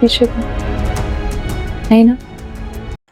पीछे को नहीं ना।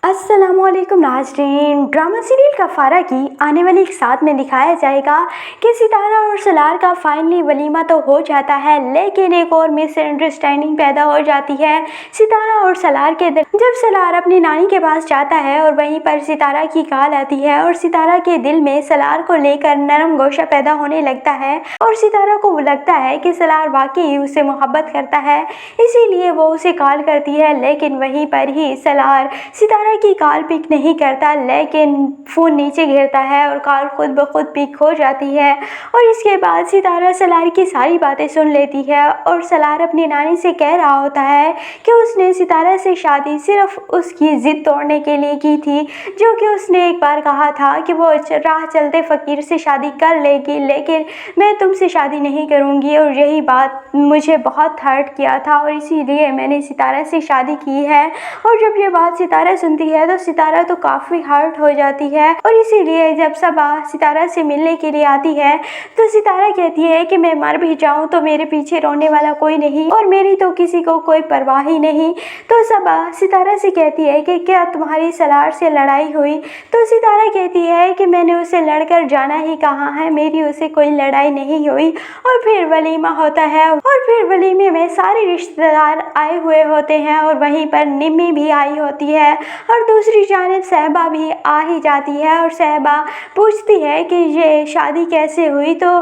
अस्सलामुअलैकुम नाज़रीन, ड्रामा सीरियल कफ़ारा की आने वाली एक साथ में दिखाया जाएगा कि सितारा और सलार का फाइनली वलीमा तो हो जाता है, लेकिन एक और मिसअंडरस्टैंडिंग पैदा हो जाती है सितारा और सलार के दिल। जब सलार अपनी नानी के पास जाता है और वहीं पर सितारा की कॉल आती है और सितारा के दिल में सलार को लेकर नरम गोशा पैदा होने लगता है और सितारा को लगता है कि सलार वाकई उससे मोहब्बत करता है, इसीलिए वो उसे कॉल करती है। लेकिन वहीं पर ही सलार सितारा की कॉल पिक नहीं करता, लेकिन फ़ोन नीचे गिरता है और कॉल खुद ब खुद पिक हो जाती है। और इसके बाद सितारा सलार की सारी बातें सुन लेती है और सलार अपनी नानी से कह रहा होता है कि उसने सितारा से शादी सिर्फ उसकी ज़िद तोड़ने के लिए की थी, जो कि उसने एक बार कहा था कि वो राह चलते फ़कीर से शादी कर लेगी, लेकिन मैं तुमसे शादी नहीं करूँगी। और यही बात मुझे बहुत हर्ट किया था और इसीलिए मैंने सितारा से शादी की है। और जब ये बात सितारा सुनती है तो सितारा तो काफ़ी हर्ट हो जाती है और इसीलिए जब सबा सितारा से मिलने के लिए आती है तो सितारा कहती है कि मैं मर भी जाऊं तो मेरे पीछे रोने वाला कोई नहीं और मेरी तो किसी को कोई परवाह ही नहीं। तो सबा सितारा से कहती है कि क्या तुम्हारी सलार से लड़ाई हुई? तो सितारा कहती है कि मैंने उसे लड़कर जाना ही कहा है, मेरी उसे कोई लड़ाई नहीं हुई। और फिर वलीमा होता है और फिर वलीमे में सारे रिश्तेदार आए हुए होते हैं और वहीं पर निम्मी भी आई होती है और दूसरी जानिब सहबा भी आ ही जाती है और सहबा पूछती है कि ये शादी कैसे हुई। तो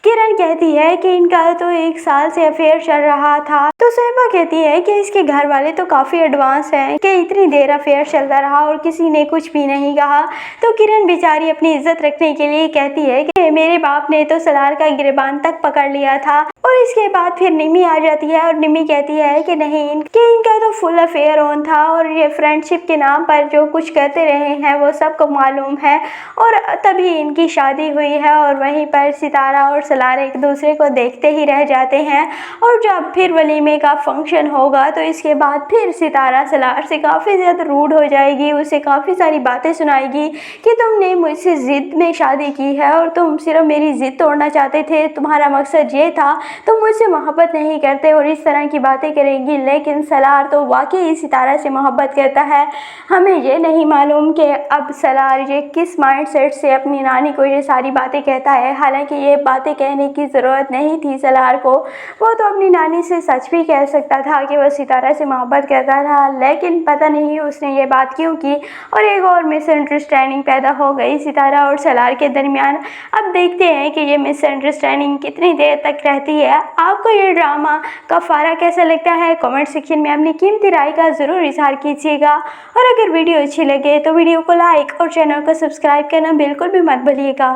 किरण कहती है कि इनका तो 1 साल से अफेयर चल रहा था। तो सहबा कहती है कि इसके घर वाले तो काफ़ी एडवांस हैं कि इतनी देर अफेयर चलता रहा और किसी ने कुछ भी नहीं कहा। तो किरण बेचारी अपनी इज्जत रखने के लिए कहती है कि मेरे बाप ने तो सलार का गिरबान तक पकड़ लिया था। और इसके बाद फिर निम्मी आ जाती है और निम्मी कहती है कि नहीं, इनका तो फुल अफेयर ऑन था और ये फ्रेंडशिप के नाम पर जो कुछ कहते रहे हैं वो सबको मालूम है और तभी इनकी शादी हुई है। और वहीं पर सितारा और सलार एक दूसरे को देखते ही रह जाते हैं। और जब फिर वलीमे का फंक्शन होगा तो इसके बाद फिर सितारा सलार से काफ़ी ज़्यादा रूड हो जाएगी, उसे काफ़ी सारी बातें सुनाएगी कि तुमने मुझसे ज़िद में शादी की है और तुम सिर्फ मेरी ज़िद तोड़ना चाहते थे, तुम्हारा मकसद ये था, तुम मुझसे मोहब्बत नहीं करते और इस तरह की बातें करेंगी। लेकिन सलार तो वाकई सितारा से मोहब्बत करता है। हमें ये नहीं मालूम कि अब सलार ये किस माइंडसेट से अपनी नानी को ये सारी बातें कहता है। हालांकि ये बातें कहने की ज़रूरत नहीं थी सलार को, वो तो अपनी नानी से सच भी कह सकता था कि वह सितारा से मोहब्बत करता था, लेकिन पता नहीं उसने ये बात क्यों की और एक और मिसअंडरस्टैंडिंग पैदा हो गई सितारा और सलार के दरमियान। अब देखते हैं कि ये मिसअंडरस्टैंडिंग कितनी देर तक रहती है। आपको ये ड्रामा कफ़ारा कैसा लगता है? कमेंट सेक्शन में अपनी कीमती राय का ज़रूर इज़हार कीजिएगा और अगर वीडियो अच्छी लगे तो वीडियो को लाइक और चैनल को सब्सक्राइब करना बिल्कुल भी मत भूलिएगा।